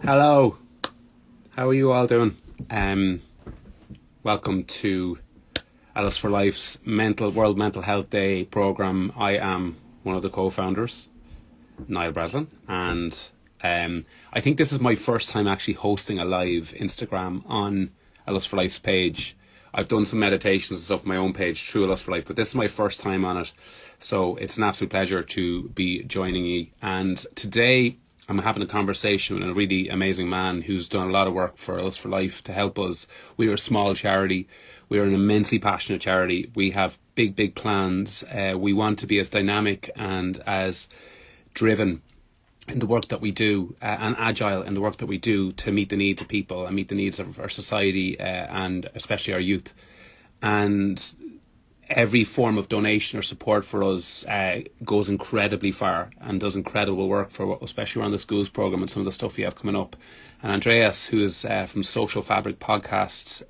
Hello, how are you all doing? Um, Welcome to Alice for Life's World Mental Health Day program. I am one of the co-founders, Niall Breslin, and I think this is my first time actually hosting a live Instagram on Alice for Life's page. I've done some meditations and stuff on my own page through Alice for Life, but this is my first time on it, so it's an absolute pleasure to be joining you. And today I'm having a conversation with a really amazing man who's done a lot of work for us for life to help us. We are a small charity. We are an immensely passionate charity. We have big plans. We want to be as dynamic and as driven in the work that we do and agile in the work that we do to meet the needs of people and meet the needs of our society and especially our youth. And every form of donation or support for us goes incredibly far and does incredible work for, especially around the schools program and some of the stuff we have coming up. And Andreas, who is from Social Fabric Podcasts,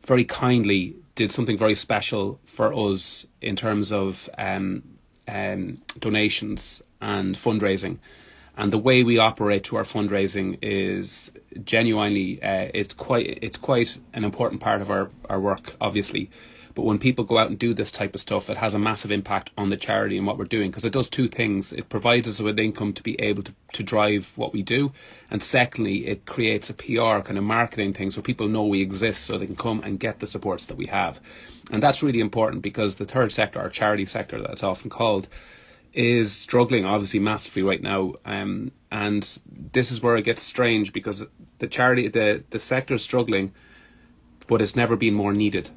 very kindly did something very special for us in terms of donations and fundraising. And the way we operate to our fundraising is genuinely, it's quite an important part of our work, obviously. But when people go out and do this type of stuff, it has a massive impact on the charity and what we're doing, because it does two things. It provides us with income to be able to drive what we do. And secondly, it creates a PR kind of marketing thing so people know we exist so they can come and get the supports that we have. And that's really important because the third sector, our charity sector, that's often called, is struggling obviously massively right now. And this is where it gets strange because the sector is struggling, but it's never been more needed,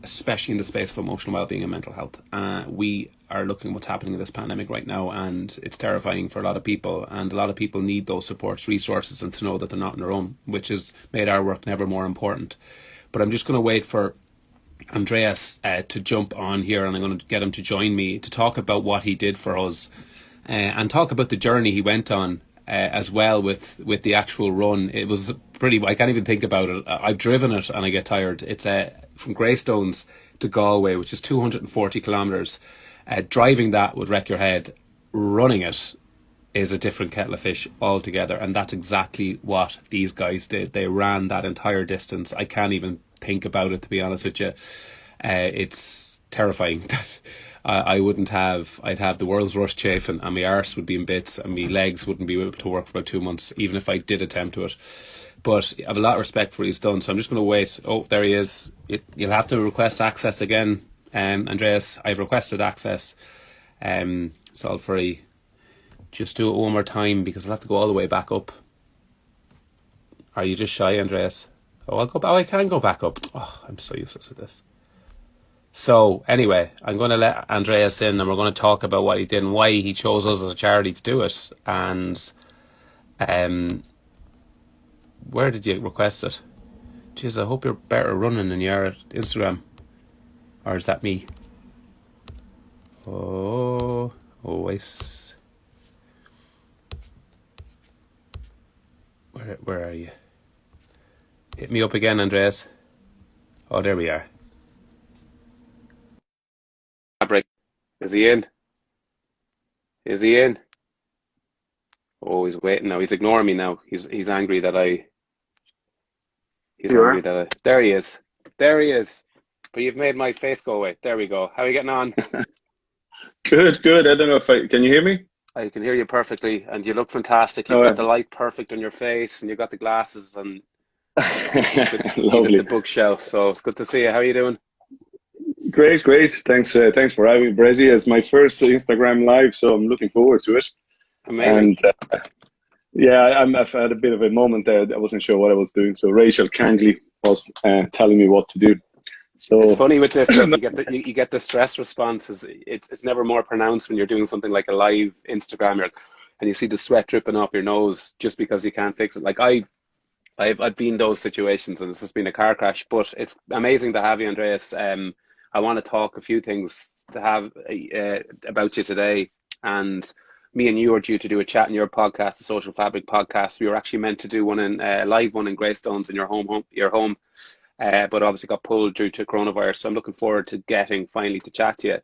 especially in the space of emotional well-being and mental health. We are looking at what's happening in this pandemic right now, and it's terrifying for a lot of people, and a lot of people need those supports, resources, and to know that they're not on their own, which has made our work never more important. But I'm just going to wait for Andreas to jump on here, and I'm going to get him to join me to talk about what he did for us and talk about the journey he went on as well with the actual run. It was pretty, I can't even think about it. I've driven it and I get tired. It's from Greystones to Galway, which is 240 kilometres. Driving that would wreck your head. Running it is a different kettle of fish altogether, and that's exactly what these guys did. They ran that entire distance. I can't even think about it, to be honest with you. It's terrifying that I'd have the world's worst chafing, and my arse would be in bits and my legs wouldn't be able to work for about 2 months, even if I did attempt to it. But I have a lot of respect for what he's done, so I'm just going to wait. Oh, there he is. You'll have to request access again, Andreas. I've requested access. It's all free. Just do it one more time because I'll have to go all the way back up. Are you just shy, Andreas? Oh, I'll go back. Oh, I can go back up. Oh, I'm so useless at this. So anyway, I'm going to let Andreas in, and we're going to talk about what he did and why he chose us as a charity to do it. And where did you request it? Jeez, I hope you're better running than you are at Instagram. Or is that me? Oh, always. Where are you? Hit me up again, Andreas. Oh, there we are. Fabric. Is he in? Is he in? Oh, he's waiting now. He's ignoring me now. He's angry that I. He's You angry are? that I. There he is. There he is. But you've made my face go away. There we go. How are you getting on? Good, good. I don't know if can you hear me? I can hear you perfectly, and you look fantastic. You've got the Oh, light perfect on your face, and you've got the glasses, and even the lovely. bookshelf. So it's good to see you. How are you doing? Great, great. Thanks for having me. Bressie. It's my first Instagram live, so I'm looking forward to it. Amazing. And yeah, I've had a bit of a moment there. I wasn't sure what I was doing, so Rachel kindly was telling me what to do. It's So funny with this stuff. You get the stress responses. It's never more pronounced when you're doing something like a live Instagram, and you see the sweat dripping off your nose just because you can't fix it. Like I've been in those situations, and it's just been a car crash. But it's amazing to have you, Andreas. I want to talk a few things to have about you today. And me and you are due to do a chat in your podcast, the Social Fabric podcast. We were actually meant to do one in live one in Greystones in your home, but obviously got pulled due to coronavirus. So I'm looking forward to getting finally to chat to you.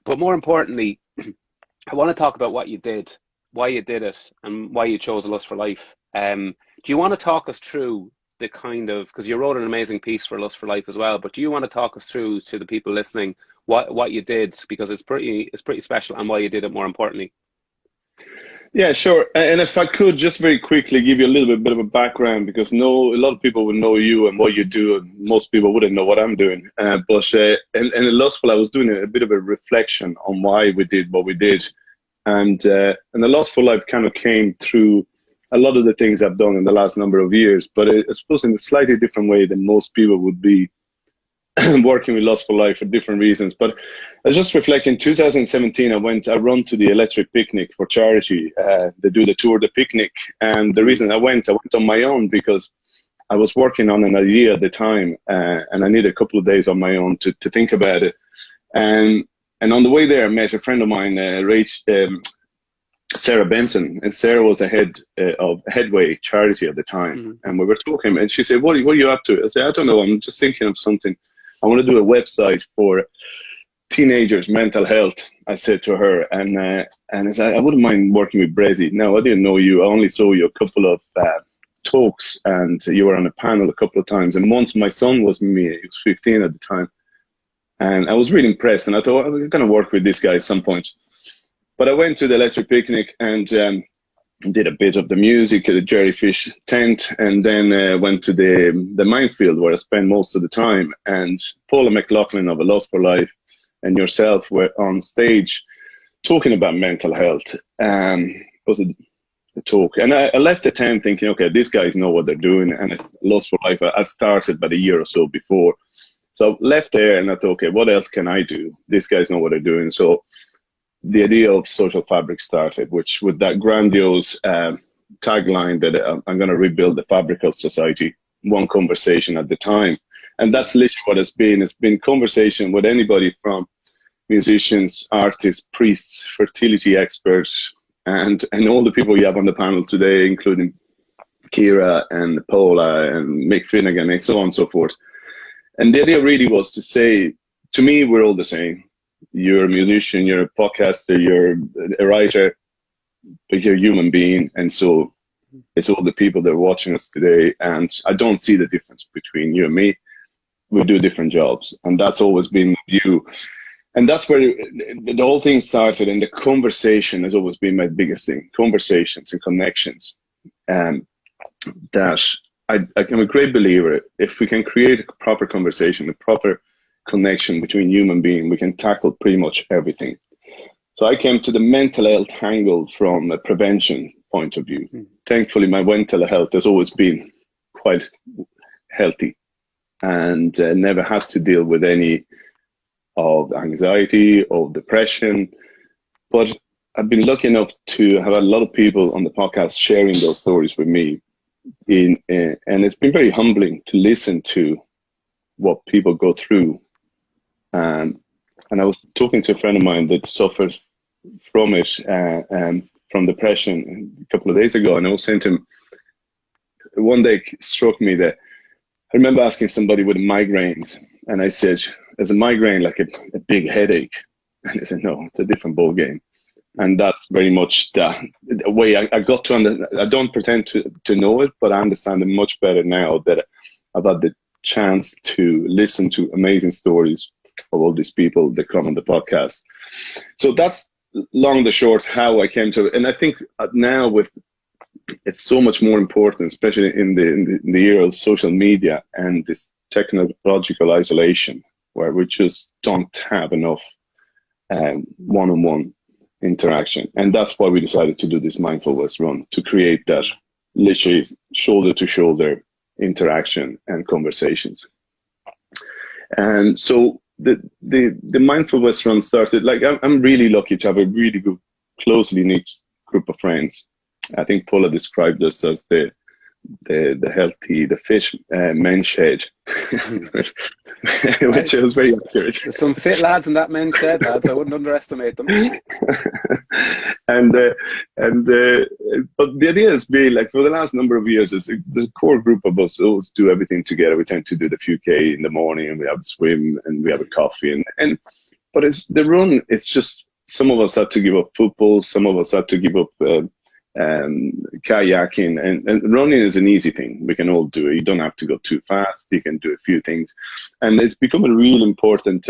But more importantly, I want to talk about what you did why you did it and why you chose a Lust for Life. Do you want to talk us through the kind of, because you wrote an amazing piece for Lust for Life as well, but do you want to talk us through to the people listening what you did, because it's pretty special, and why you did it, more importantly? Yeah, sure. And if I could just very quickly give you a little bit of a background, because a lot of people would know you and what you do, and most people wouldn't know what I'm doing. But in Lustful, I was doing a bit of a reflection on why we did what we did, and the Lustful Life kind of came through a lot of the things I've done in the last number of years, but I suppose in a slightly different way than most people would be working with Lustful Life for different reasons. But I was just reflecting, 2017, I run to the Electric Picnic for charity. They do the Tour de Picnic. And the reason I went on my own because I was working on an idea at the time, and I needed a couple of days on my own to think about it. And on the way there, I met a friend of mine, Sarah Benson, and Sarah was the head of Headway charity at the time. Mm-hmm. And we were talking, and she said, what are you up to? I said, I don't know, I'm just thinking of something. I want to do a website for teenagers' mental health, I said to her. And I said, I wouldn't mind working with Bressie. No, I didn't know you. I only saw you a couple of talks, and you were on a panel a couple of times. And once my son was with me, he was 15 at the time. And I was really impressed. And I thought, I'm going to work with this guy at some point. But I went to the Electric Picnic and did a bit of the music at the Jellyfish tent, and then went to the minefield where I spent most of the time. And Paula McLaughlin of A Lust for Life and yourself were on stage talking about mental health. It was a talk. And I left the tent thinking, okay, these guys know what they're doing. And at Lust for Life, I started about a year or so before. So I left there and I thought, okay, what else can I do? These guys know what they're doing. So the idea of Social Fabric started, which with that grandiose tagline that I'm going to rebuild the fabric of society, one conversation at the time. And that's literally what it's been. It's been conversation with anybody from musicians, artists, priests, fertility experts, and all the people you have on the panel today, including Kira and Paula and Mick Finnegan and so on and so forth. And the idea really was to say, to me, we're all the same. You're a musician, you're a podcaster, you're a writer, but you're a human being. And so it's all the people that are watching us today. And I don't see the difference between you and me. We do different jobs. And that's always been you. And that's where the whole thing started. And the conversation has always been my biggest thing. Conversations and connections. That I'm a great believer. If we can create a proper conversation, a proper connection between human beings, we can tackle pretty much everything. So I came to the mental health angle from a prevention point of view. Thankfully, my mental health has always been quite healthy and never had to deal with any of anxiety or depression. But I've been lucky enough to have a lot of people on the podcast sharing those stories with me. And it's been very humbling to listen to what people go through. And I was talking to a friend of mine that suffers from it, from depression, a couple of days ago, and I was saying to him, one day it struck me that I remember asking somebody with migraines, and I said, is a migraine like a big headache? And he said, no, it's a different ball game. And that's very much the way I got to understand. I don't pretend to know it, but I understand it much better now that I've had the chance to listen to amazing stories of all these people that come on the podcast. So that's long the short how I came to it. And I think now it's so much more important, especially in the era of social media and this technological isolation, where we just don't have enough one-on-one interaction. And that's why we decided to do this Mindful West Run, to create that literally shoulder to shoulder interaction and conversations. And so the Mindful West Run started, like, I'm really lucky to have a really good, closely knit group of friends. I think Paula described us as the healthy, the fit men's shed, which is very accurate. There's some fit lads in that men's shed, lads. I wouldn't underestimate them. But the idea has been, like, for the last number of years, the core group of us always do everything together. We tend to do the few K in the morning, and we have a swim, and we have a coffee, but it's the run. It's just some of us had to give up football, some of us had to give up kayaking, and running is an easy thing. We can all do it. You don't have to go too fast. You can do a few things, and it's become a real important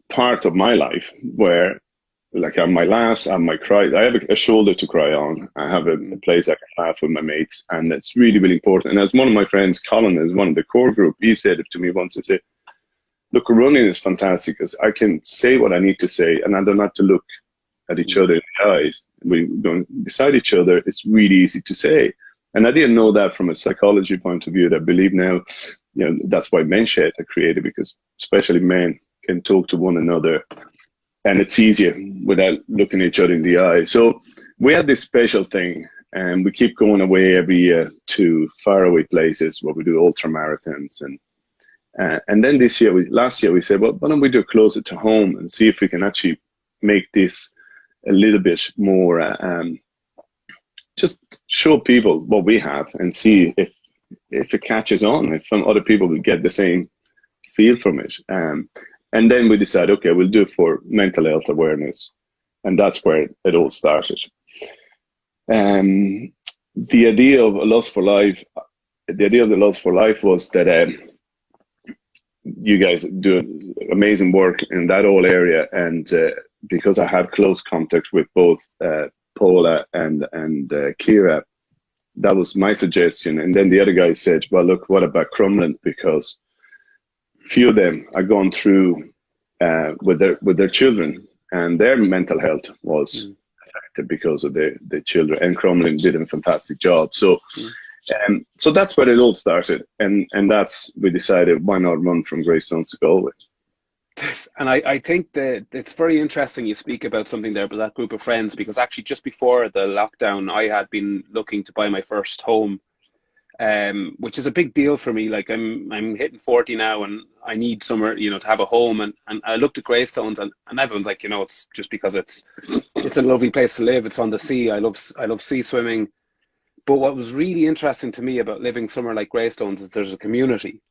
part of my life where, like, I have my laughs, I have my cry. I have a shoulder to cry on. I have a place I can laugh with my mates, and it's really, really important. And as one of my friends, Colin, is one of the core group, he said it to me once. He said, look, running is fantastic because I can say what I need to say, and I don't have to look at each other in the eyes. We go beside each other. It's really easy to say. And I didn't know that from a psychology point of view. I believe now, that's why men shed are created, because especially men can talk to one another, and it's easier without looking at each other in the eye. So we had this special thing, and we keep going away every year to faraway places where we do ultra marathons. And then last year we said, well, why don't we do it closer to home and see if we can actually make this a little bit more, just show people what we have and see if it catches on, if some other people will get the same feel from it. And then we decided, okay, we'll do it for mental health awareness. And that's where it all started. The idea of the Lust for Life was that you guys do amazing work in that whole area. And because I had close contact with both Paula and Kira, that was my suggestion. And then the other guy said, well, look, what about Crumlin? Because few of them are going through with their children, and their mental health was affected because of the children. And Crumlin did a fantastic job. So so that's where it all started, and that's, we decided, why not run from Greystones to Galway. And I think that it's very interesting you speak about something there, about that group of friends, because actually just before the lockdown, I had been looking to buy my first home, which is a big deal for me. Like, I'm hitting 40 now, and I need somewhere, to have a home. And I looked at Greystones, and everyone's like, it's just because it's a lovely place to live. It's on the sea. I love sea swimming. But what was really interesting to me about living somewhere like Greystones is there's a community,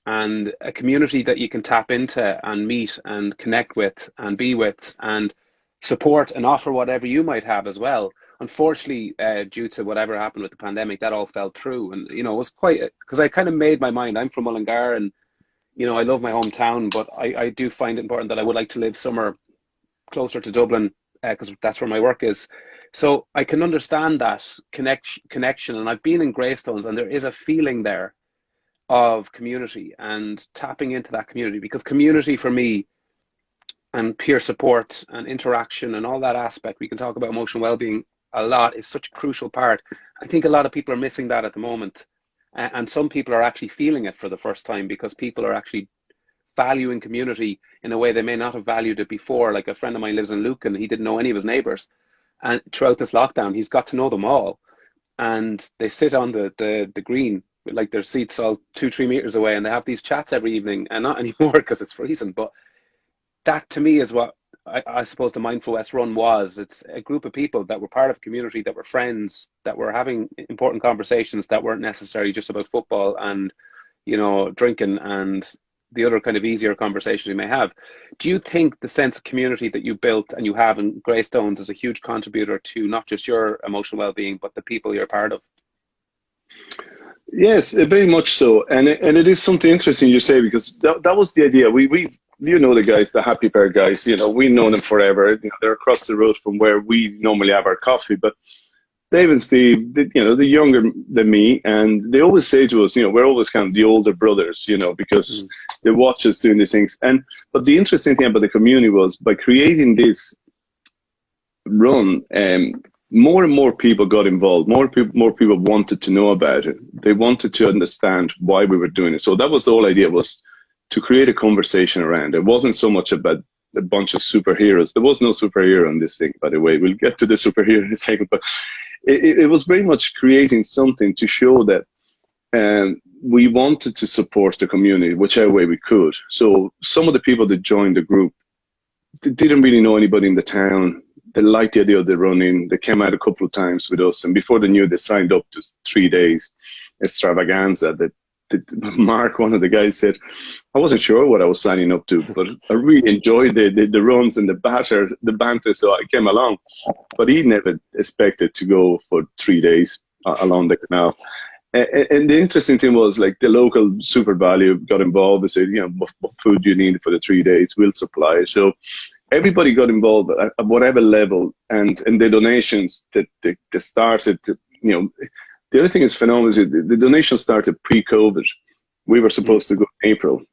and a community that you can tap into and meet and connect with and be with and support and offer whatever you might have as well. Unfortunately, due to whatever happened with the pandemic, that all fell through. And, it was quite, because I kind of made my mind. I'm from Mullingar, and, I love my hometown, but I do find it important that I would like to live somewhere closer to Dublin, because that's where my work is. So I can understand that connection. And I've been in Greystones, and there is a feeling there of community and tapping into that community, because community for me, and peer support and interaction and all that aspect, we can talk about emotional well-being a lot, is such a crucial part. I think a lot of people are missing that at the moment. And some people are actually feeling it for the first time, because people are actually valuing community in a way they may not have valued it before. Like, a friend of mine lives in Lucan, he didn't know any of his neighbours. And throughout this lockdown, he's got to know them all. And they sit on the green with, like, their seats all 2-3 meters away, and they have these chats every evening. And not anymore because it's freezing. But that, to me, is what I suppose the Mindful West Run was. It's a group of people that were part of community, that were friends, that were having important conversations that weren't necessarily just about football and, drinking and the other kind of easier conversations we may have. Do you think the sense of community that you built and you have in Greystones is a huge contributor to not just your emotional well-being, but the people you're part of? Yes, very much so. And it is something interesting you say, because that was the idea. We the guys, the Happy Pair guys, we've known them forever. They're across the road from where we normally have our coffee. But Dave and Steve, they're younger than me, and they always say to us, we're always kind of the older brothers, because they watch us doing these things. But the interesting thing about the community was, by creating this run, more and more people got involved. More people wanted to know about it. They wanted to understand why we were doing it. So that was the whole idea, was to create a conversation around it. It wasn't so much about a bunch of superheroes. There was no superhero on this thing, by the way. We'll get to the superhero in a second. But it was very much creating something to show that we wanted to support the community whichever way we could. So some of the people that joined the group, they didn't really know anybody in the town. They liked the idea of the running. They came out a couple of times with us, and before they knew, they signed up to 3 days extravaganza that Mark, one of the guys, said, I wasn't sure what I was signing up to, but I really enjoyed the runs and the banter, so I came along. But he never expected to go for 3 days along the canal. And the interesting thing was, like, the local Super Value got involved. They said, you know, what food do you need for the 3 days? We'll supply it. So everybody got involved at whatever level, and the donations that they started, you know, the other thing is phenomenal is the donation started pre-COVID. We were supposed to go in April,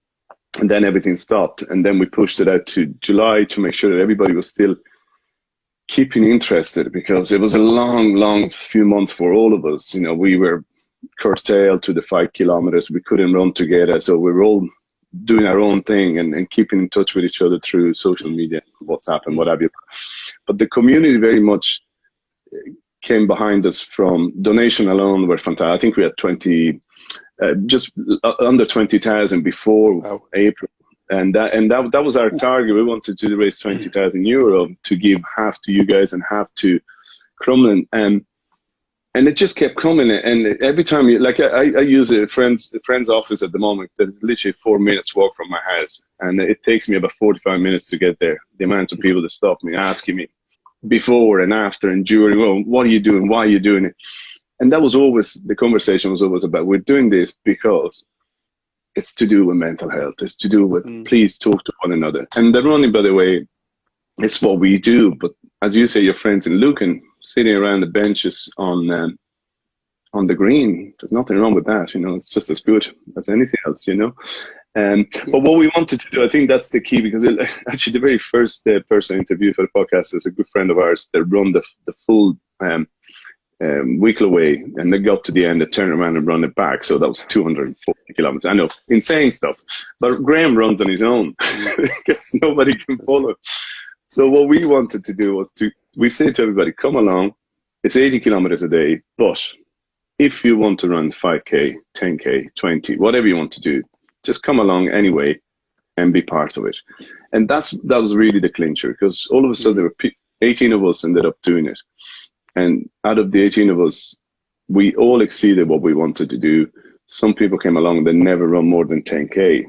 and then everything stopped. And then we pushed it out to July to make sure that everybody was still keeping interested, because it was a long few months for all of us. You know, we were curtailed to the 5 kilometers. We couldn't run together. So we were all doing our own thing and keeping in touch with each other through social media, WhatsApp and what have you. But the community very much came behind us. From donation alone were fantastic. I think we had just under 20,000 before April, and that was our target. We wanted to raise 20,000 euro to give half to you guys and half to Crumlin, and it just kept coming. And every time I use a friend's office at the moment that is literally 4 minutes walk from my house, and it takes me about 45 minutes to get there. The amount of people that stop me asking me before and after and during, well, what are you doing? Why are you doing it? And that was always, the conversation was always about, we're doing this because it's to do with mental health. It's to do with, please talk to one another. And the running, by the way, it's what we do. But as you say, your friends in Lucan, sitting around the benches on the green, there's nothing wrong with that. You know, it's just as good as anything else, you know. But what we wanted to do, I think that's the key, because actually the very first person I interviewed for the podcast is a good friend of ours that run the full Wicklow Way, and they got to the end, they turned around and run it back. So that was 240 kilometers. I know, insane stuff. But Graham runs on his own because nobody can follow. So what we wanted to do was we say to everybody, come along. It's 80 kilometers a day, but if you want to run 5K, 10K, 20, whatever you want to do, just come along anyway and be part of it. And that was really the clincher, because all of a sudden there were 18 of us ended up doing it. And out of the 18 of us, we all exceeded what we wanted to do. Some people came along that never run more than 10K.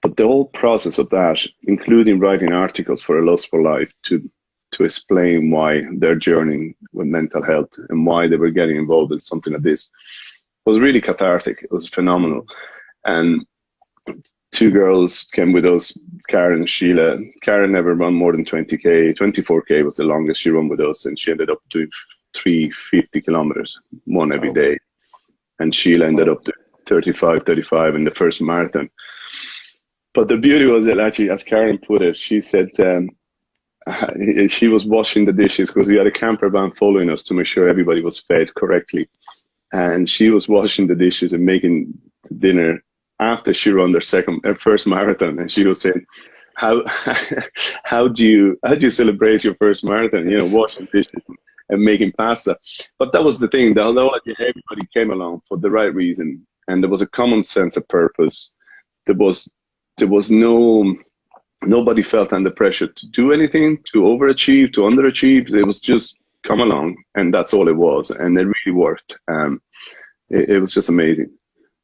But the whole process of that, including writing articles for A Lust for Life to explain why they're journeying with mental health and why they were getting involved in something like this, was really cathartic. It was phenomenal. And 2 girls came with us, Karen and Sheila. Karen never run more than 20K. 24K was the longest she run with us, and she ended up doing 350 kilometers, one every day. And Sheila ended up doing 35 in the first marathon. But the beauty was that, actually, as Karen put it, she said she was washing the dishes because we had a camper van following us to make sure everybody was fed correctly. And she was washing the dishes and making dinner after she ran her first marathon. And she was saying, how do you celebrate your first marathon? You know, washing dishes and making pasta. But that was the thing. Everybody came along for the right reason, and there was a common sense of purpose. There was nobody felt under pressure to do anything, to overachieve, to underachieve. It was just come along, and that's all it was. And it really worked. It was just amazing.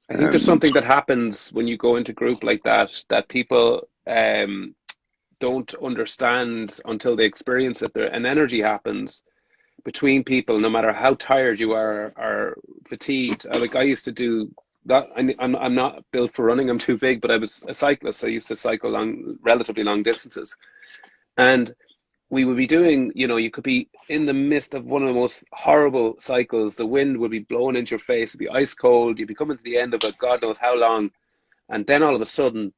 I think there's something that happens when you go into group like that people don't understand until they experience it. An energy happens between people, no matter how tired you are or fatigued. Like, I used to do that. I'm not built for running. I'm too big, but I was a cyclist. I used to cycle relatively long distances. And we would be doing, you could be in the midst of one of the most horrible cycles. The wind would be blowing into your face. It'd be ice cold. You'd be coming to the end of it, God knows how long. And then all of a sudden,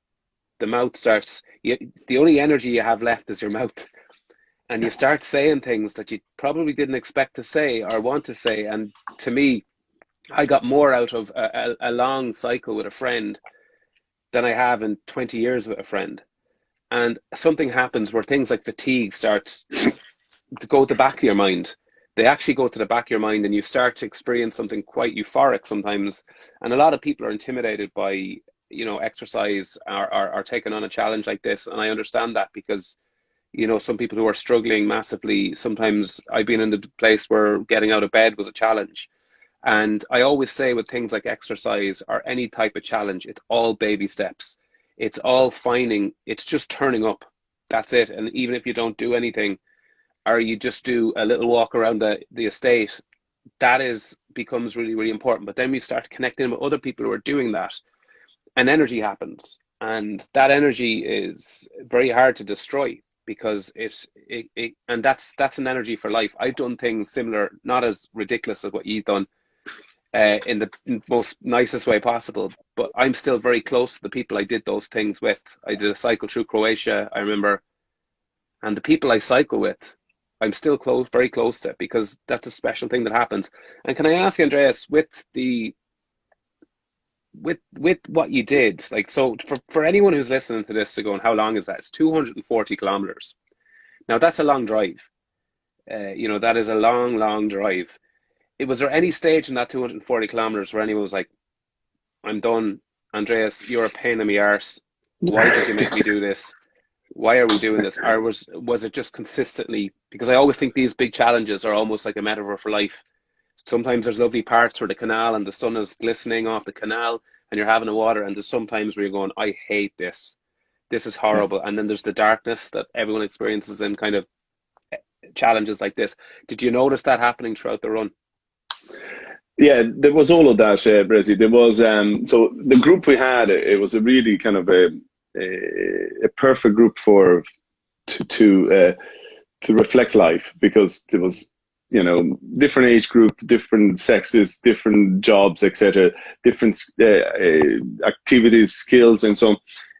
the mouth starts, the only energy you have left is your mouth. And you start saying things that you probably didn't expect to say or want to say. And to me, I got more out of a long cycle with a friend than I have in 20 years with a friend. And something happens where things like fatigue starts to go to the back of your mind. They actually go to the back of your mind, and you start to experience something quite euphoric sometimes. And a lot of people are intimidated by, exercise or taking on a challenge like this. And I understand that, because, some people who are struggling massively, sometimes I've been in the place where getting out of bed was a challenge. And I always say with things like exercise or any type of challenge, it's all baby steps. It's all finding, it's just turning up. That's it. And even if you don't do anything, or you just do a little walk around the estate, that is becomes really, really important. But then we start connecting with other people who are doing that, and energy happens. And that energy is very hard to destroy because and that's an energy for life. I've done things similar, not as ridiculous as what you've done, in the most nicest way possible. But I'm still very close to the people I did those things with. I did a cycle through Croatia, I remember, and the people I cycle with, I'm still close, very close to, because that's a special thing that happens. And can I ask you, Andreas, with what you did, like, so for anyone who's listening to this, to going, how long is that? It's 240 kilometers. Now that's a long drive. That is a long, long drive. Was there any stage in that 240 kilometers where anyone was like, I'm done, Andreas, you're a pain in the arse. Why did you make me do this? Why are we doing this? Or was it just consistently? Because I always think these big challenges are almost like a metaphor for life. Sometimes there's lovely parts where the canal and the sun is glistening off the canal and you're having a water, and there's sometimes where you're going, I hate this. This is horrible. And then there's the darkness that everyone experiences in kind of challenges like this. Did you notice that happening throughout the run? Yeah, there was all of that, Bressie. There was so the group we had, it was a really kind of a perfect group to reflect life, because there was, different age group, different sexes, different jobs, etc., different activities, skills, and so on.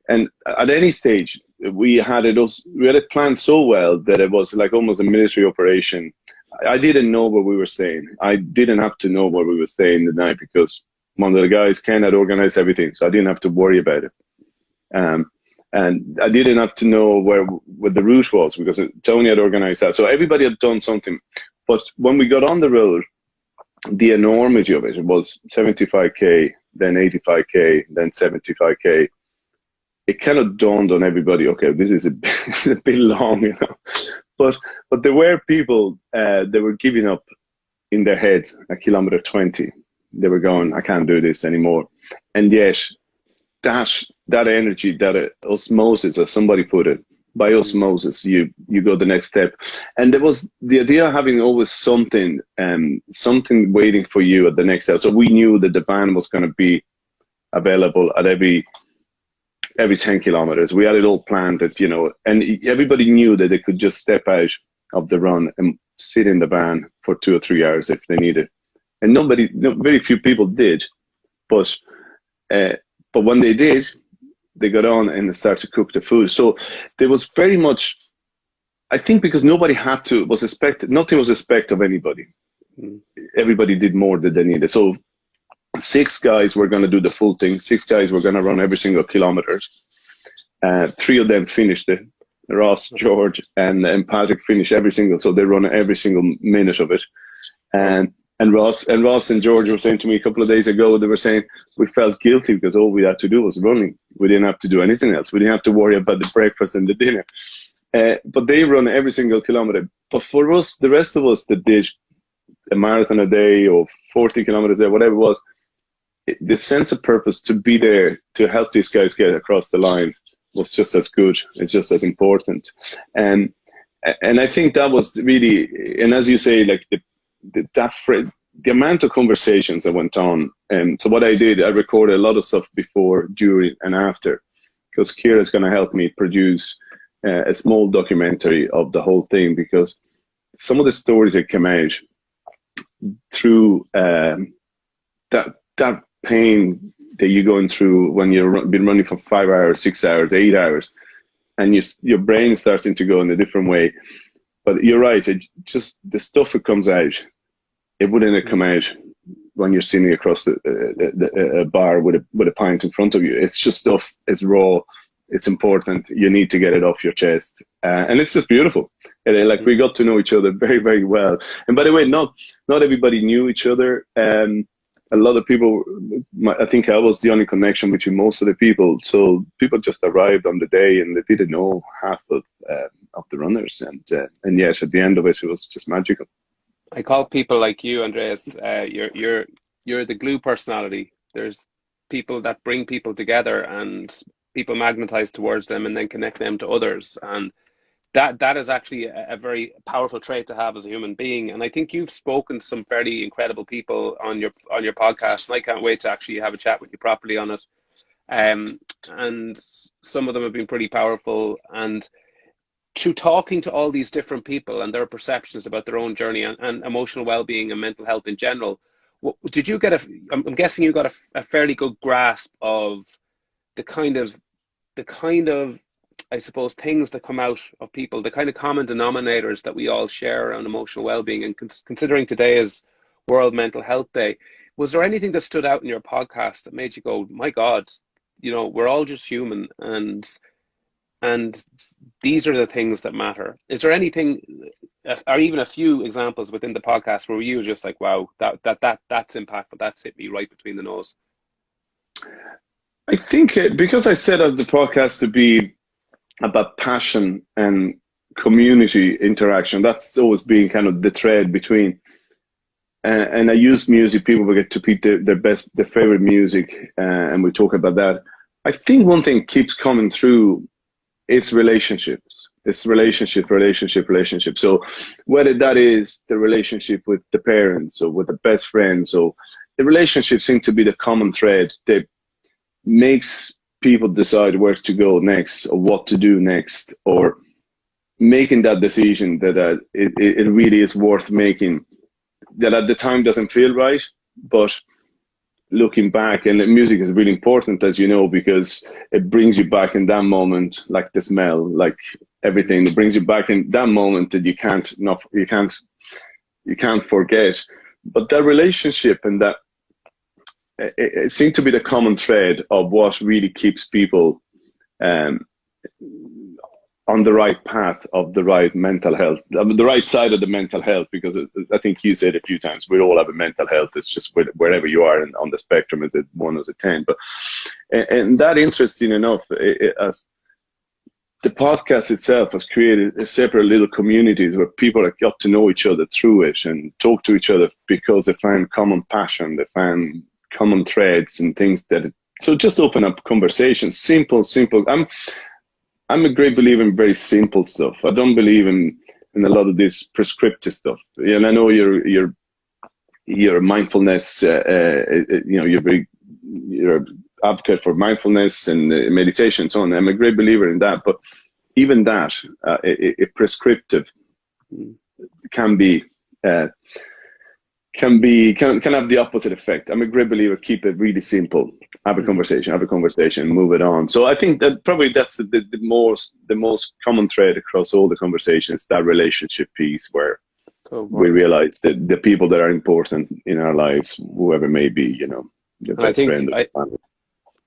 And at any stage, we had it planned so well that it was like almost a military operation. I didn't know where we were staying. I didn't have to know where we were staying the night, because one of the guys, Ken, had organized everything, so I didn't have to worry about it. And I didn't have to know where the route was, because Tony had organized that. So everybody had done something. But when we got on the road, the enormity of it was 75k, then 85k, then 75k. It kind of dawned on everybody, okay, this is a bit long, But there were people, they were giving up in their heads at kilometer 20. They were going, I can't do this anymore. And yet, that energy, that osmosis, as somebody put it, by osmosis, you go the next step. And there was the idea of having always something waiting for you at the next step. So we knew that the van was going to be available at every 10 kilometers. We had it all planned that, and everybody knew that they could just step out of the run and sit in the van for 2 or 3 hours if they needed. And very few people did, but when they did, they got on and they started to cook the food. So there was very much, I think, because nobody nothing was expected of anybody. Everybody did more than they needed. So 6 guys were going to do the full thing. 6 guys were going to run every single kilometer. 3 of them finished it. Ross, George, and Patrick finished every single. So they run every single minute of it. And Ross and George were saying to me a couple of days ago, they were saying we felt guilty because all we had to do was running. We didn't have to do anything else. We didn't have to worry about the breakfast and the dinner. But they run every single kilometer. But for us, the rest of us that did a marathon a day or 40 kilometers a day, whatever it was, the sense of purpose to be there to help these guys get across the line was just as good. It's just as important. And I think that was really, and as you say, like the amount of conversations that went on. And so what I did, I recorded a lot of stuff before, during, and after, because Kira's going to help me produce a small documentary of the whole thing, because some of the stories that came out through that pain that you're going through when you've been running for 5 hours, 6 hours, 8 hours, and your brain is starting to go in a different way. But you're right, just the stuff that comes out, it wouldn't have come out when you're sitting across a bar with a pint in front of you. It's just stuff, it's raw, it's important, you need to get it off your chest. And it's just beautiful. And, like, we got to know each other very, very well. And by the way, not everybody knew each other. A lot of people, I think I was the only connection between most of the people. So people just arrived on the day and they didn't know half of the runners. And yet at the end of it, it was just magical. I call people like you, Andreas, you're the glue personality. There's people that bring people together and people magnetize towards them and then connect them to others. And that is actually a very powerful trait to have as a human being. And I think you've spoken to some fairly incredible people on your podcast, and I can't wait to actually have a chat with you properly on it. Um, and some of them have been pretty powerful. And through talking to all these different people and their perceptions about their own journey and emotional well-being and mental health in general, did you get I'm guessing you got a fairly good grasp of the kind of the kind of I suppose things that come out of people, the kind of common denominators that we all share around emotional well-being. And considering today is World Mental Health Day, was there anything that stood out in your podcast that made you go, my God, we're all just human, and these are the things that matter? Is there anything, or even a few examples within the podcast where you were just like, wow, that's impactful, that's hit me right between the nose? I think because I set up the podcast to be about passion and community interaction, that's always been kind of the thread between. And I use music. People will get to pick their favorite music, and we talk about that. I think one thing keeps coming through is relationships. It's relationship. So whether that is the relationship with the parents or with the best friends, or the relationship seems to be the common thread that makes people decide where to go next or what to do next, or making that decision that it really is worth making, that at the time doesn't feel right, but looking back, and music is really important, as you know, because it brings you back in that moment, like the smell, like everything. It brings you back in that moment that you can't forget. But that relationship and that it seemed to be the common thread of what really keeps people um, on the right path of the right mental health, the right side of the mental health, because I think you said a few times, we all have a mental health. It's just wherever you are on the spectrum, is it 1 or 10? But and that, interesting enough, as the podcast itself has created a separate little communities where people have got to know each other through it and talk to each other because they find common passion, they find common threads and things so just open up conversations, simple. I'm a great believer in very simple stuff. I don't believe in a lot of this prescriptive stuff. And I know you're mindfulness. You're an advocate for mindfulness and meditation and so on. I'm a great believer in that. But even that, prescriptive can be. Can have the opposite effect. I'm a great believer. Keep it really simple. Have a conversation, move it on. So I think that probably that's the most common thread across all the conversations, that relationship piece, where we realize that the people that are important in our lives, whoever may be, the best friend.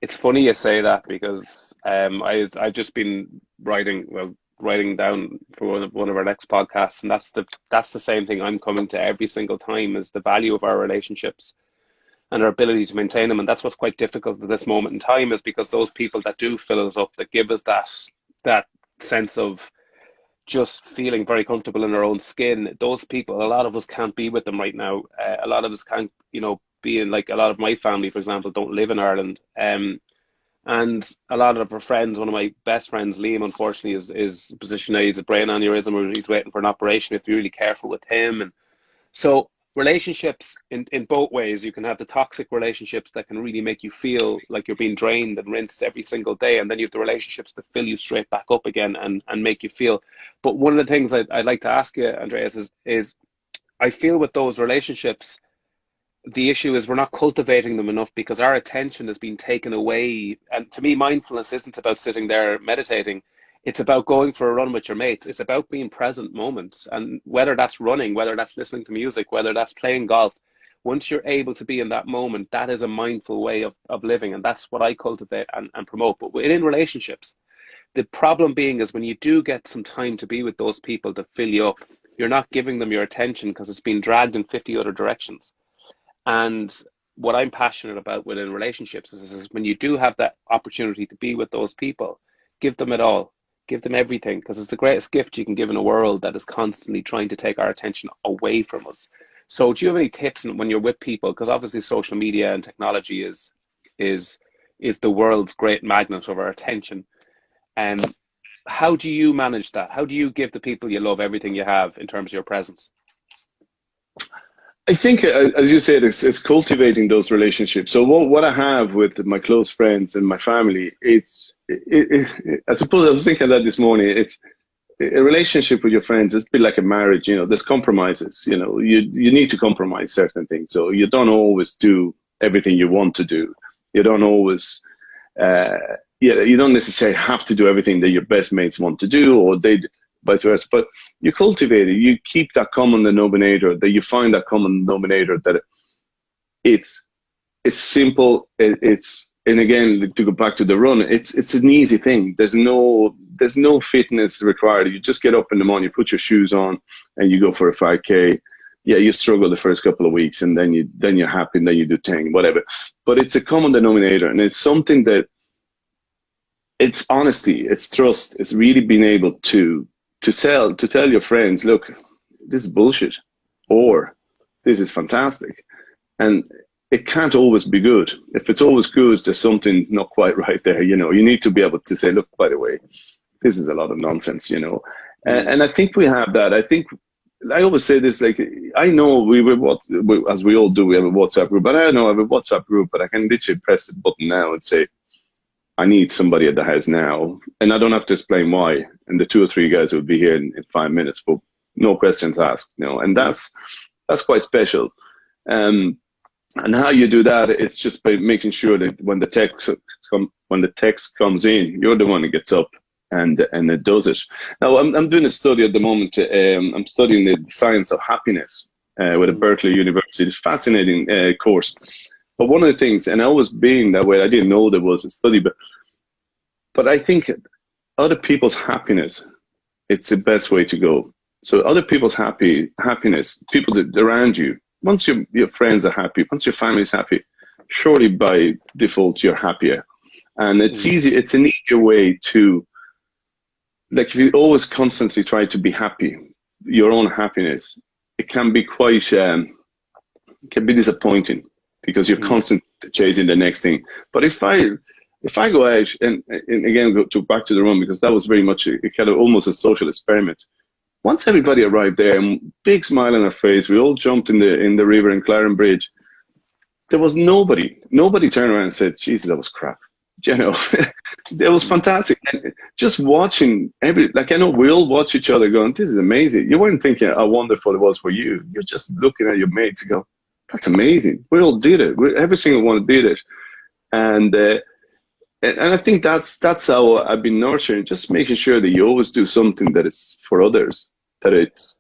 It's funny you say that, because I've just been writing down for one of our next podcasts, and that's the same thing I'm coming to every single time, is the value of our relationships and our ability to maintain them. And that's what's quite difficult at this moment in time, is because those people that do fill us up, that give us that sense of just feeling very comfortable in our own skin, those people, a lot of us can't be with them right now. A lot of us can't, be in, like, a lot of my family, for example, don't live in Ireland. And a lot of our friends, one of my best friends, Liam, unfortunately, is position A, he's a brain aneurysm, or he's waiting for an operation. You have to be really careful with him. And so relationships in both ways. You can have the toxic relationships that can really make you feel like you're being drained and rinsed every single day. And then you have the relationships that fill you straight back up again and make you feel. But one of the things I'd like to ask you, Andreas, is I feel with those relationships, the issue is we're not cultivating them enough because our attention has been taken away. And to me, mindfulness isn't about sitting there meditating. It's about going for a run with your mates. It's about being present moments. And whether that's running, whether that's listening to music, whether that's playing golf, once you're able to be in that moment, that is a mindful way of living. And that's what I cultivate and promote. But within relationships, the problem being is when you do get some time to be with those people that fill you up, you're not giving them your attention because it's been dragged in 50 other directions. And what I'm passionate about within relationships is when you do have that opportunity to be with those people, give them it all. Give them everything, because it's the greatest gift you can give in a world that is constantly trying to take our attention away from us. So do you have any tips when you're with people? Because obviously social media and technology is the world's great magnet of our attention. And how do you manage that? How do you give the people you love everything you have in terms of your presence? I think, as you said, it's cultivating those relationships. So what I have with my close friends and my family, I suppose I was thinking that this morning. It's a relationship with your friends. It's a bit like a marriage. There's compromises. You need to compromise certain things. So you don't always do everything you want to do. You don't always, you don't necessarily have to do everything that your best mates want to do, or vice versa. But you cultivate it. You keep that common denominator. That you find that common denominator. That it's simple. And again, to go back to the run, it's an easy thing. There's no fitness required. You just get up in the morning, you put your shoes on, and you go for a 5K. Yeah, you struggle the first couple of weeks, and then you're happy, and then you do 10, whatever. But it's a common denominator, and it's something that it's honesty, it's trust, it's really being able to tell your friends, look, this is bullshit, or this is fantastic, and it can't always be good. If it's always good, there's something not quite right there. You need to be able to say, look, by the way, this is a lot of nonsense. And I think we have that. I always say this, like, I know as we all do, we have a WhatsApp group, but I know I have a WhatsApp group, but I can literally press the button now and say, I need somebody at the house now, and I don't have to explain why. And the 2 or 3 guys will be here in 5 minutes, but no questions asked. And that's quite special. And how you do that is just by making sure that when the text comes in, you're the one that gets up and it does it. Now, I'm doing a study at the moment. I'm studying the science of happiness with a Berkeley University. It's a fascinating course. But one of the things, and I was being that way, I didn't know there was a study, but I think other people's happiness, it's the best way to go. So other people's happiness, people that around you, once your friends are happy, once your family's happy, surely by default you're happier. And it's easy. It's an easier way to, like, if you always constantly try to be happy, your own happiness, it can be quite, disappointing because you're constantly chasing the next thing. But if I go out and again go back to the run, because that was very much a kind of almost a social experiment. Once everybody arrived there, and big smile on our face, we all jumped in the river in Claren Bridge. There was nobody turned around and said, Jesus, that was crap. It was fantastic. And just watching I know we all watch each other going, this is amazing. You weren't thinking how wonderful it was for you. You're just looking at your mates and go, that's amazing. We all did it. Every single one did it. And I think that's how I've been nurturing, just making sure that you always do something that is for others, that it's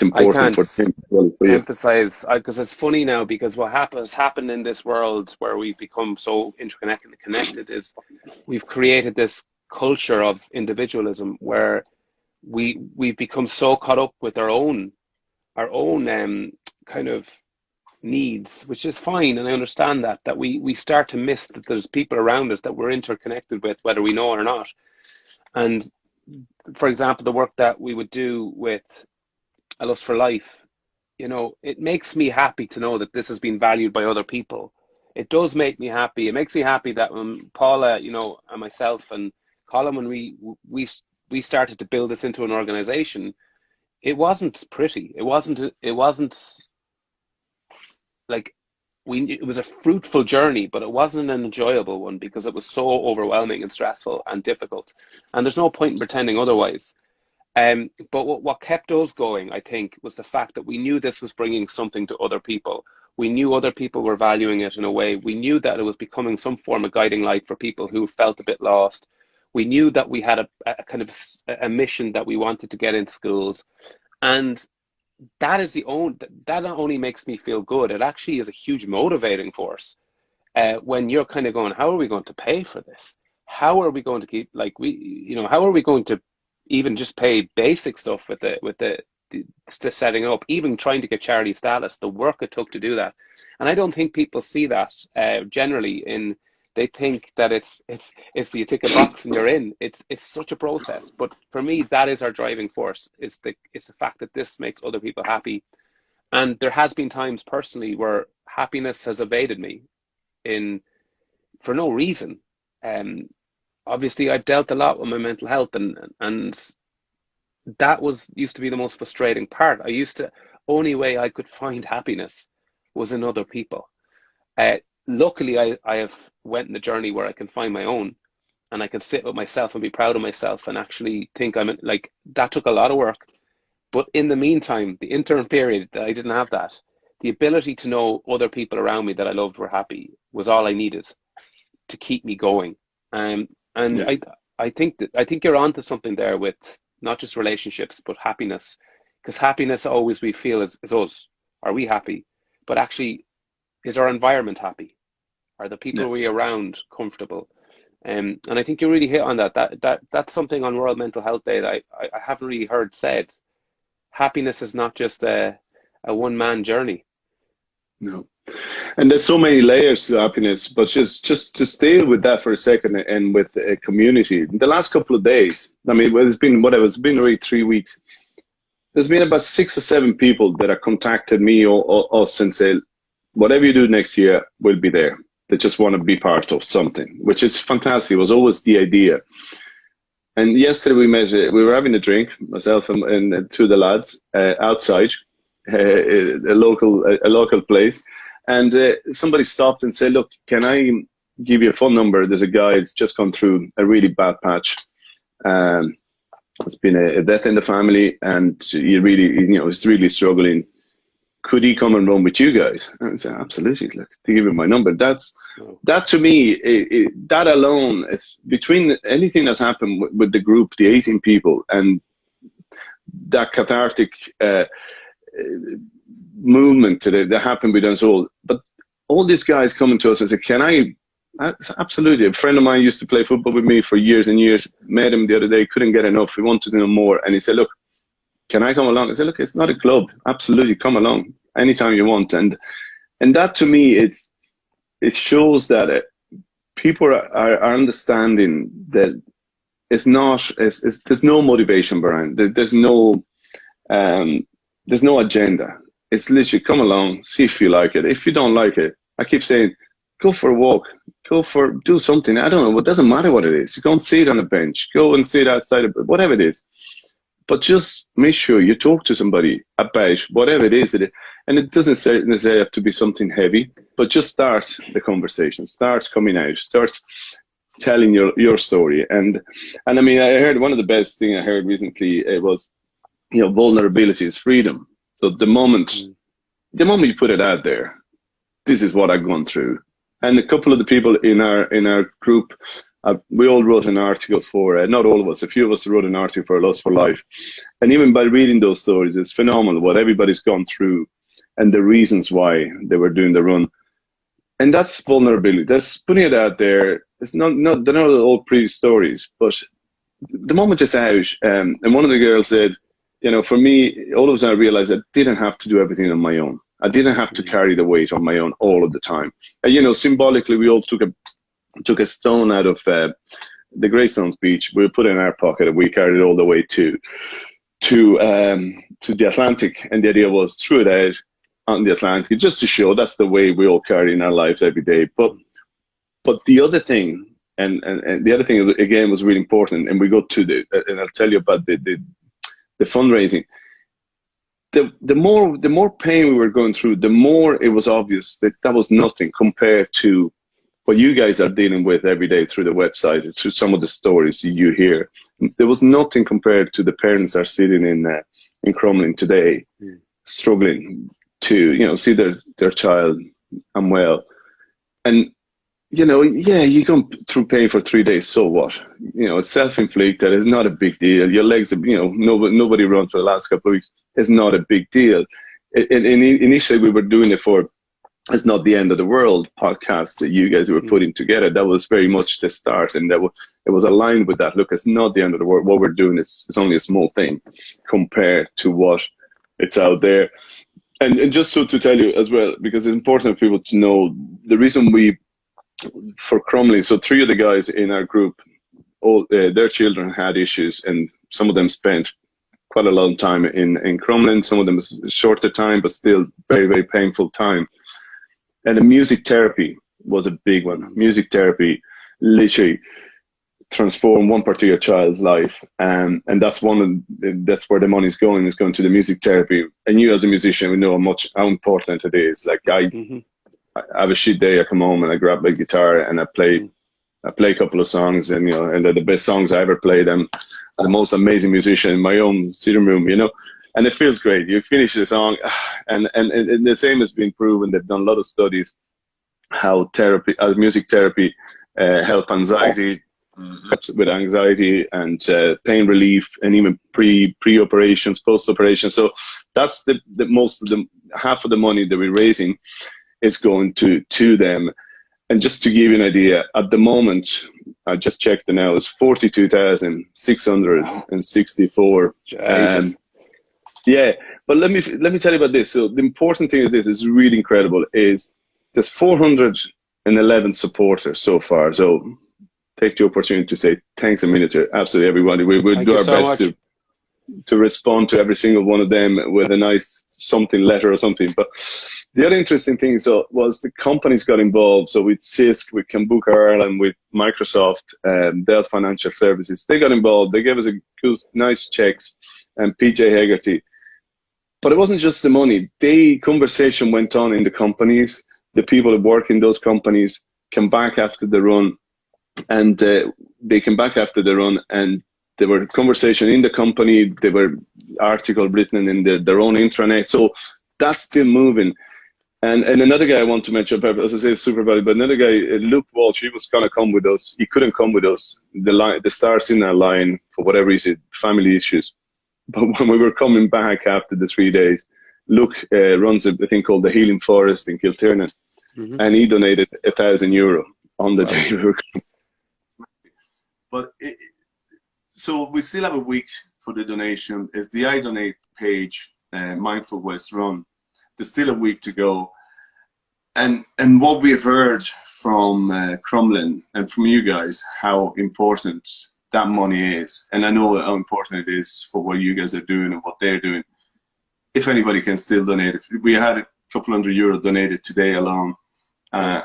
important for them as well for you. Emphasize, because it's funny now, because what happened in this world where we've become so interconnected and connected is we've created this culture of individualism where we've become so caught up with our own kind of needs, which is fine, and I understand that we start to miss that there's people around us that we're interconnected with, whether we know it or not. And for example, the work that we would do with A Lust for Life, it makes me happy to know that this has been valued by other people. It does make me happy. It makes me happy that when Paula, and myself and Colin, when we started to build this into an organization, it wasn't pretty. It wasn't like it was a fruitful journey, but it wasn't an enjoyable one because it was so overwhelming and stressful and difficult. And there's no point in pretending otherwise. But what kept us going, I think, was the fact that we knew this was bringing something to other people. We knew other people were valuing it in a way. We knew that it was becoming some form of guiding light for people who felt a bit lost. We knew that we had a kind of a mission that we wanted to get into schools. And that not only makes me feel good, it actually is a huge motivating force. When you're kind of going, how are we going to pay for this? How are we going to keep, how are we going to even just pay basic stuff with the setting up, even trying to get charity status, the work it took to do that. And I don't think people see that generally in they think that it's you tick a box and you're in. It's such a process. But for me, that is our driving force. It's the fact that this makes other people happy. And there has been times personally where happiness has evaded me in for no reason. Obviously, I've dealt a lot with my mental health, and that was used to be the most frustrating part. I used to only way I could find happiness was in other people. Uh, Luckily, I have went in a journey where I can find my own, and I can sit with myself and be proud of myself, and actually think like that took a lot of work. But in the meantime, the interim period that I didn't have that, the ability to know other people around me that I loved were happy was all I needed to keep me going. And Yeah. I think you're onto something there with not just relationships but happiness, because happiness always we feel is us. Are we happy? But actually, is our environment happy? Are the Yeah. people we around comfortable? And I think you really hit on that. That's something on World Mental Health Day that I haven't really heard said. Happiness is not just a one man journey. No. And there's so many layers to happiness, but just to stay with that for a second and with a community. The last couple of days, I mean, well, it's been already 3 weeks. There's been about 6 or 7 people that have contacted me or us and said, whatever you do next year, we'll be there. They just want to be part of something, which is fantastic. It was always the idea. And yesterday we were having a drink, myself and two of the lads outside a local place. And somebody stopped and said, look, can I give you a phone number? There's a guy that's just gone through a really bad patch. It's been a death in the family, and he's really struggling. Could he come and run with you guys? And I said, absolutely. Look, to give him my number. That to me, that alone, it's between anything that's happened with the group, the 18 people, and that cathartic movement that happened with us all. But all these guys coming to us and say, can I? Absolutely. A friend of mine used to play football with me for years and years. Met him the other day, couldn't get enough. He wanted to know more. And he said, look, can I come along? I said, look, it's not a club. Absolutely, come along anytime you want. And that to me, it shows that people are understanding that it's not, there's no motivation behind. There's no agenda. It's literally come along, see if you like it. If you don't like it, I keep saying, go for a walk, do something. I don't know. It doesn't matter what it is. You go and sit on a bench, go and sit outside of whatever it is. But just make sure you talk to somebody about whatever it is. And it doesn't necessarily have to be something heavy, but just start the conversation, start coming out, start telling your story. And I mean, I heard one of the best thing I heard recently was, vulnerability is freedom. So the moment you put it out there, this is what I've gone through. And a couple of the people in our group, we all wrote an article for, not all of us, a few of us wrote an article for Lust for Life. And even by reading those stories, it's phenomenal what everybody's gone through and the reasons why they were doing the run. And that's vulnerability. That's putting it out there. It's they're not all pretty stories, but the moment it's out, and one of the girls said, for me, all of a sudden I realized I didn't have to do everything on my own. I didn't have to carry the weight on my own all of the time. And, symbolically, we all took a stone out of the Greystones beach. We put it in our pocket and we carried it all the way to the Atlantic. And the idea was throw it out on the Atlantic just to show that's the way we all carry in our lives every day. But the other thing, and the other thing again was really important. And we got to and I'll tell you about the fundraising. The more pain we were going through, the more it was obvious that was nothing compared to what you guys are dealing with every day through the website, through some of the stories you hear. There was nothing compared to the parents that are sitting in Crumlin today, struggling to see their child unwell, and you go through pain for 3 days. So what? It's self-inflicted. It's not a big deal. Your legs, nobody run for the last couple of weeks. It's not a big deal. Initially, we were doing it for "It's Not the End of the World" podcast that you guys were putting together. That was very much the start, and it was aligned with that. Look, it's not the end of the world. What we're doing is only a small thing compared to what it's out there. And just so to tell you as well, because it's important for people to know, the reason we for Crumley. So 3 of the guys in our group, all their children had issues, and some of them spent quite a long time in Crumlin. Some of them was a shorter time, but still very, very painful time. And the music therapy was a big one. Music therapy literally transformed one particular child's life, and that's that's where the money's going. Is going to the music therapy. And you, as a musician, we know how important it is. Like I have a shit day, I come home and I grab my guitar and I play a couple of songs, and and they're the best songs I ever played. I'm the most amazing musician in my own sitting room, and it feels great. You finish the song, and the same has been proven. They've done a lot of studies how music therapy help anxiety, with anxiety and pain relief, and even pre-operations, post-operation. So that's the most of the half of the money that we're raising is going to them. And just to give you an idea, at the moment, I just checked it now, it's 42,664. Yeah, but let me tell you about this. So the important thing of this is really incredible. Is there's 411 supporters so far. So take the opportunity to say thanks a minute to absolutely everybody. We'll do our best to respond to every single one of them with a nice letter or something. But the other interesting thing was the companies got involved. So with CISC, with Kambuka Ireland, with Microsoft, Dell Financial Services, they got involved. They gave us nice checks, and PJ Hegarty. But it wasn't just the money. Conversation went on in the companies. The people that work in those companies came back after the run, and they came back after the run, and there were conversation in the company. There were articles written in their own intranet. So that's still moving. And another guy I want to mention, as I say, super valuable, but another guy, Luke Walsh, he was going to come with us. He couldn't come with us. The stars in our line, for whatever reason, family issues. But when we were coming back after the 3 days, Luke runs a thing called the Healing Forest in Kiltiernan, and he donated €1,000 on the day we were coming. But so we still have a week for the donation. It's the I Donate page, Mindful West Run. There's still a week to go, and what we've heard from Crumlin and from you guys, how important that money is, and I know how important it is for what you guys are doing and what they're doing. If anybody can still donate, we had a couple €100 donated today alone,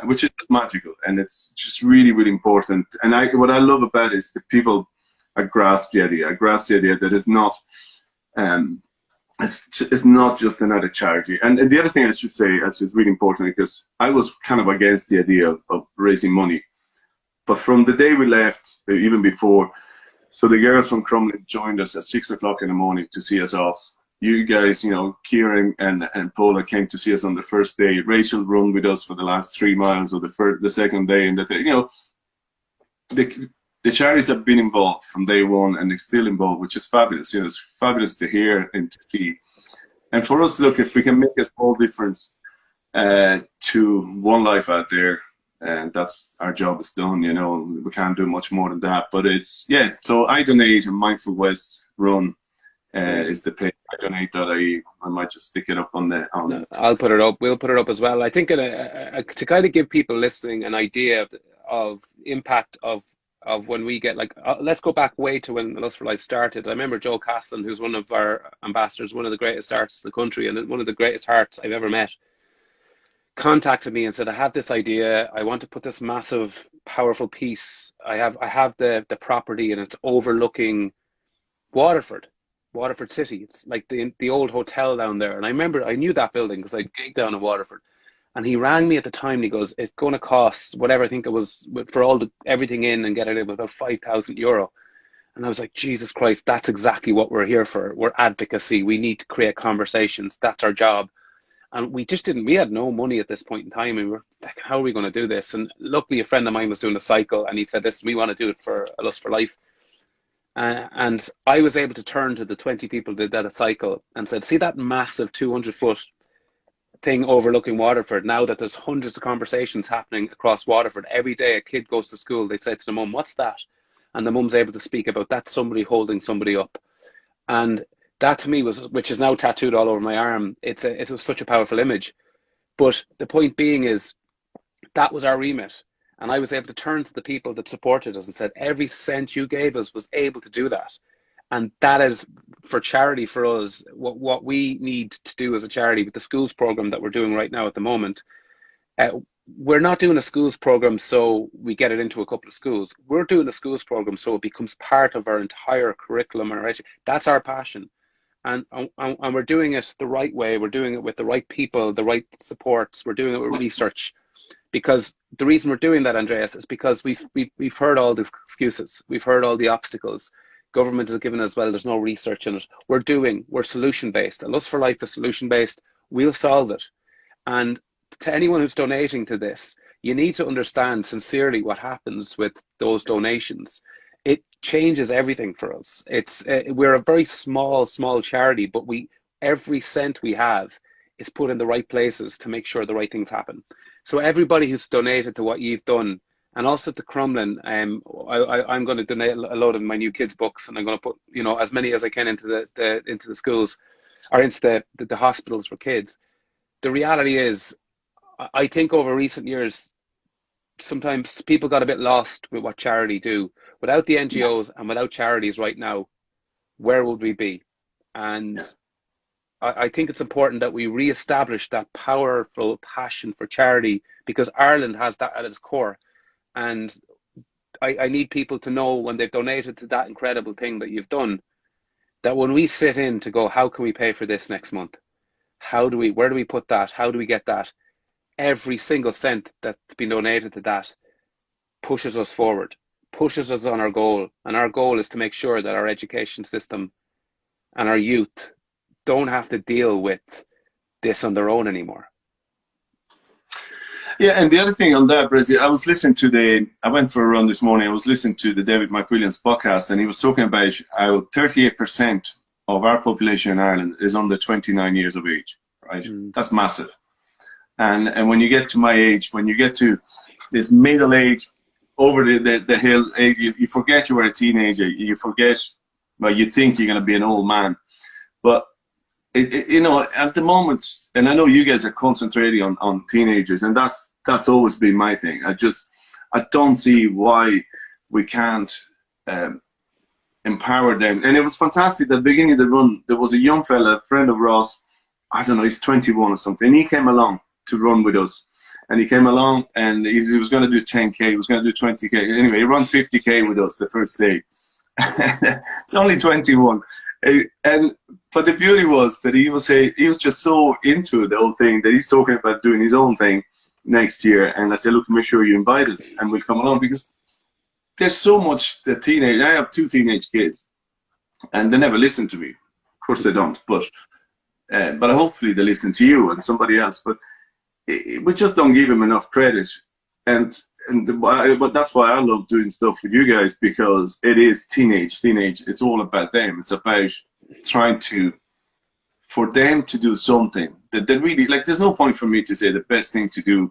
which is magical, and it's just really, really important. And what I love about it is the people grasp the idea. I grasp the idea that it's not. It's not just another charity. And the other thing I should say, actually, is really important, because I was kind of against the idea of raising money. But from the day we left, even before, so the girls from Crumlin joined us at 6 o'clock in the morning to see us off. You guys, Kieran and Paula came to see us on the first day. Rachel run with us for the last 3 miles of the second day. And the charities have been involved from day one, and they're still involved, which is fabulous. It's fabulous to hear and to see. And for us, look, if we can make a small difference to one life out there, and that's our job is done. We can't do much more than that. But so I Donate and Mindful West Run is the page. idonate.ie. I might just stick it up on the. I'll put it up. We'll put it up as well. I think to kind of give people listening an idea of impact of when we get let's go back way to when Lust for Life started. I remember Joe Castlin, who's one of our ambassadors, one of the greatest artists in the country, and one of the greatest hearts I've ever met, contacted me and said, I have this idea. I want to put this massive, powerful piece. I have the property, and it's overlooking Waterford City. It's like the old hotel down there. And I remember I knew that building because I gigged down in Waterford. And he rang me at the time, and he goes, it's going to cost whatever, I think it was, for everything in and get it in, about €5,000. And I was like, Jesus Christ, that's exactly what we're here for. We're advocacy. We need to create conversations. That's our job. And we had no money at this point in time. And we were like, how are we going to do this? And luckily a friend of mine was doing a cycle, and he said, listen, we want to do it for a Lust for Life. And I was able to turn to the 20 people that did that cycle and said, see that massive 200-foot thing overlooking Waterford? Now that there's hundreds of conversations happening across Waterford every day, a kid goes to school, they say to the mum, what's that? And the mum's able to speak about that, somebody holding somebody up. And that to me which is now tattooed all over my arm, it was such a powerful image. But the point being is, that was our remit. And I was able to turn to the people that supported us and said, every cent you gave us was able to do that. And that is, for charity, for us, what we need to do as a charity with the schools program that we're doing right now at the moment. We're not doing a schools program so we get it into a couple of schools. We're doing a schools program so it becomes part of our entire curriculum and our that's our passion. And we're doing it the right way. We're doing it with the right people, the right supports. We're doing it with research. Because the reason we're doing that, Andreas, is because we've heard all the excuses. We've heard all the obstacles. Government has given us, well, there's no research in it. We're solution-based. And Lust for Life is solution-based. We'll solve it. And to anyone who's donating to this, you need to understand sincerely what happens with those donations. It changes everything for us. We're a very small charity, but every cent we have is put in the right places to make sure the right things happen. So everybody who's donated to what you've done, and also to Crumlin, I'm going to donate a load of my new kids' books, and I'm going to put as many as I can into the schools, or into the hospitals for kids. The reality is, I think over recent years, sometimes people got a bit lost with what charity do. Without the NGOs and without charities right now, where would we be? And I think it's important that we re-establish that powerful passion for charity, because Ireland has that at its core. And I need people to know, when they've donated to that incredible thing that you've done, that when we sit in to go, how can we pay for this next month? Where do we put that? How do we get that? Every single cent that's been donated to that pushes us forward, pushes us on our goal. And our goal is to make sure that our education system and our youth don't have to deal with this on their own anymore. Yeah, and the other thing on that, Bressie, I went for a run this morning. I was listening to the David McWilliams podcast, and he was talking about how 38% of our population in Ireland is under 29 years of age, right? That's massive. And when you get to my age, when you get to this middle age, over the hill age, you forget you were a teenager. You forget, well, you think you're going to be an old man. But, at the moment, and I know you guys are concentrating on teenagers, and that's always been my thing. I don't see why we can't empower them. And it was fantastic at the beginning of the run. There was a young fella, a friend of Ross, I don't know, he's 21 or something, and he came along to run with us. And he came along, and he was going to do 10K, he was going to do 20K. Anyway, he ran 50K with us the first day. It's only 21. But the beauty was that he was just so into the whole thing that he's talking about doing his own thing next year. And I said, look, make sure you invite us, and we'll come along, because there's so much the teenage. I have 2 teenage kids, and they never listen to me. Of course they don't, but hopefully they listen to you and somebody else. But we just don't give them enough credit, but that's why I love doing stuff with you guys, because it is teenage. It's all about them. It's about trying for them to do something that they really like. There's no point for me to say the best thing to do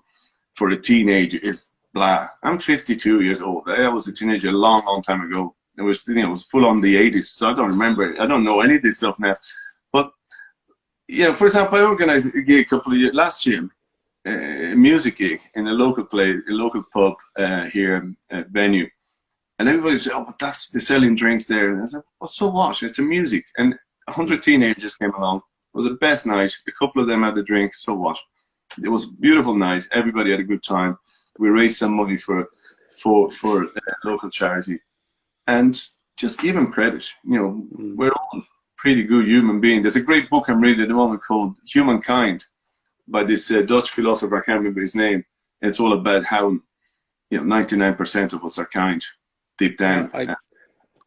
for a teenager is blah. I'm 52 years old. I was a teenager a long time ago. It was full on the 80s, so I don't remember. I don't know any of this stuff now. But yeah, for example, I organized a gig last year. A music gig in a local pub here venue, and everybody said, "Oh, but they're selling drinks there." And I said, "Well, so what? It's a music." And 100 teenagers came along. It was the best night. A couple of them had a drink. So what? It was a beautiful night. Everybody had a good time. We raised some money for a local charity, and just give them credit. We're all pretty good human beings. There's a great book I'm reading at the moment called Humankind, by this Dutch philosopher. I can't remember his name. It's all about how 99% of us are kind deep down.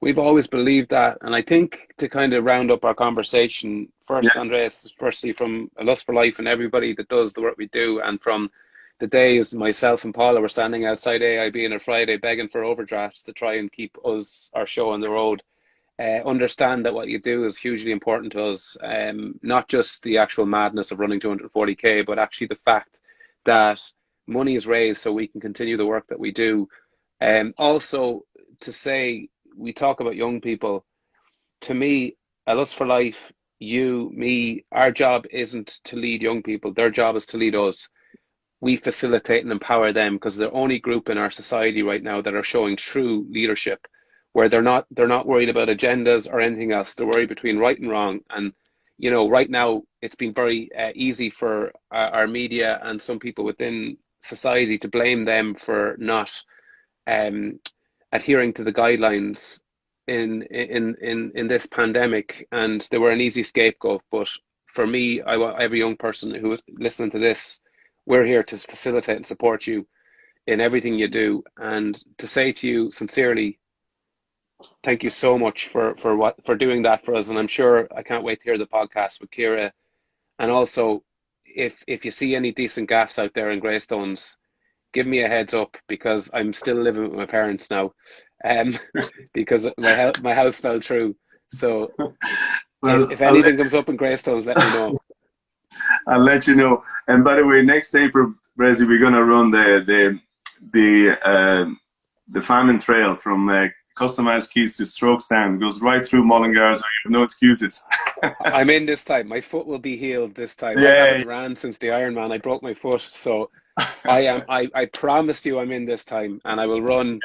We've always believed that, and I think to kind of round up our conversation, Andreas, firstly from A Lust for Life and everybody that does the work we do, and from the days myself and Paula were standing outside AIB on a Friday begging for overdrafts to try and keep our show on the road. Understand that what you do is hugely important to us, not just the actual madness of running 240k, but actually the fact that money is raised so we can continue the work that we do. Also, to say, we talk about young people. To me, A Lust for Life, you, me, our job isn't to lead young people. Their job is to lead us. we facilitate and empower them, because they're the only group in our society right now that are showing true leadership, where they're not worried about agendas or anything else. They're worried between right and wrong. And right now it's been very easy for our media and some people within society to blame them for not um, adhering to the guidelines in this pandemic, and they were an easy scapegoat. But for me, I want every young person who is listening to this, we're here to facilitate and support you in everything you do, and to say to you sincerely, thank you so much for doing that for us. And I'm sure I can't wait to hear the podcast with Kira. And also, if you see any decent gaffs out there in Greystones, give me a heads up, because I'm still living with my parents now, um, because my house fell through. So Well, if anything comes up in Greystones, let me know. I'll let you know. And by the way, next April, Bressie, we're gonna run the famine trail from customized keys to stroke stand. It goes right through Mullingar, so you have no excuses. I'm in this time. My foot will be healed this time. I Yeah. haven't ran since the Ironman. I broke my foot, so I am. I promised you I'm in this time, and I will run.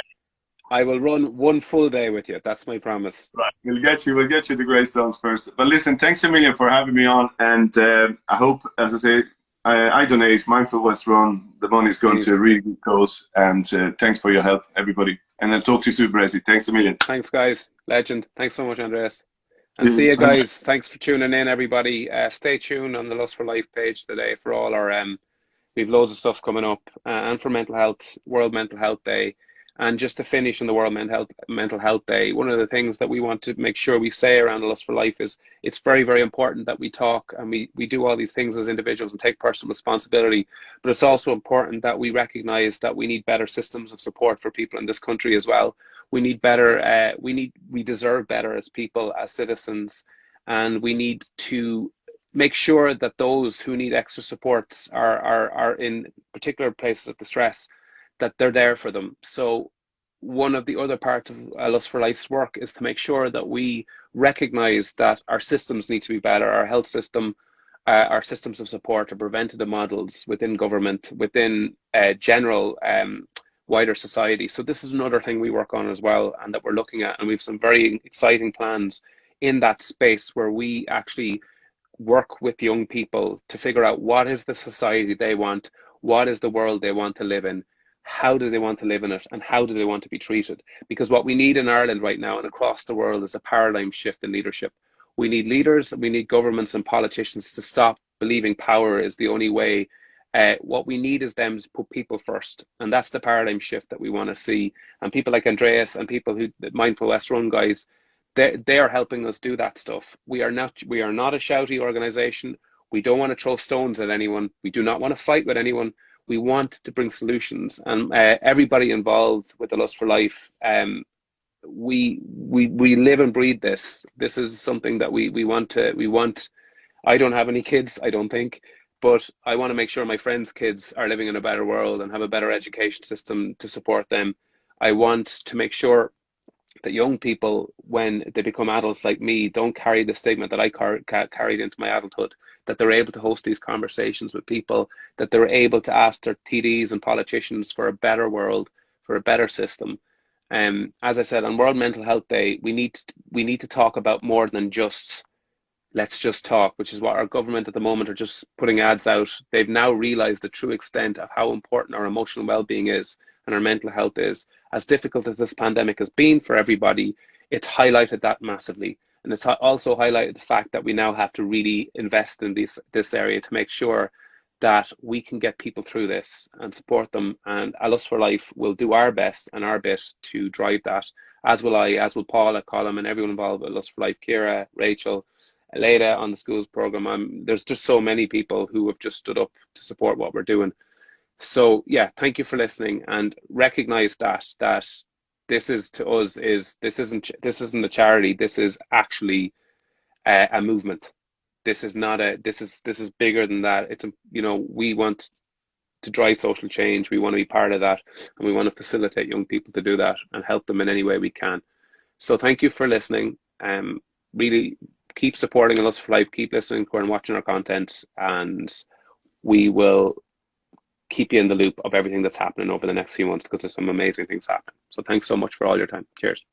I will run one full day with you. That's my promise. Right, we'll get you to Greystones first. But listen, thanks a million for having me on, and I hope, as I say, I donate. Mindful West Run. The money's going to a really good cause, and thanks for your help, everybody. And I'll talk to you soon, Bressie. Thanks a million. Thanks, guys. Legend. Thanks so much, Andreas. And see you guys. Thanks for tuning in, everybody. Stay tuned on the Lust for Life page today for all our we've loads of stuff coming up, and for mental health, World Mental Health Day. And just to finish on the World Mental Health Day, one of the things that we want to make sure we say around the Lust for Life is it's very, very important that we talk and we do all these things as individuals and take personal responsibility. But it's also important that we recognize that we need better systems of support for people in this country as well. We need better, we deserve better as people, as citizens, and we need to make sure that those who need extra supports are in particular places of distress, that they're there for them. So one of the other parts of Lust for Life's work is to make sure that we recognize that our systems need to be better, our health system, our systems of support, our preventative models within government, within general wider society. So this is another thing we work on as well, and that we're looking at, and we have some very exciting plans in that space where we actually work with young people to figure out what is the society they want, what is the world they want to live in, how do they want to live in it, and how do they want to be treated. Because what we need in Ireland right now and across the world is a paradigm shift in leadership. We need leaders, we need governments and politicians to stop believing power is the only way. What we need is them to put people first, and that's the paradigm shift that we want to see. And people like Andreas and people who, the Mindful West Run guys, they are helping us do that stuff. We are not a shouty organization. We don't want to throw stones at anyone. We do not want to fight with anyone. We want to bring solutions, and everybody involved with the Lust for Life, we live and breathe this. This is something that we want. I don't have any kids, I don't think, but I want to make sure my friends' kids are living in a better world and have a better education system to support them. I want to make sure that young people, when they become adults like me, don't carry the stigma that I carried into my adulthood, that they're able to host these conversations with people, that they're able to ask their TDs and politicians for a better world, for a better system. As I said, on World Mental Health Day, we need to talk about more than just let's just talk, which is what our government at the moment are just putting ads out. They've now realized the true extent of how important our emotional well-being is and our mental health is. As difficult as this pandemic has been for everybody, it's highlighted that massively. And it's also highlighted the fact that we now have to really invest in this area to make sure that we can get people through this and support them. And Lust for Life will do our best and our bit to drive that, as will I, as will Paula, Colin, and everyone involved with Lust for Life, Kira, Rachel, Leda on the schools program. There's just so many people who have just stood up to support what we're doing. So yeah, thank you for listening, and recognize that this is, to us, this isn't a charity. This is actually a movement. This is not this is bigger than that. It's we want to drive social change. We want to be part of that, and we want to facilitate young people to do that and help them in any way we can. So thank you for listening. Really keep supporting Lust for Life, keep listening and watching our content, and we will keep you in the loop of everything that's happening over the next few months, because there's some amazing things happening. So thanks so much for all your time. Cheers.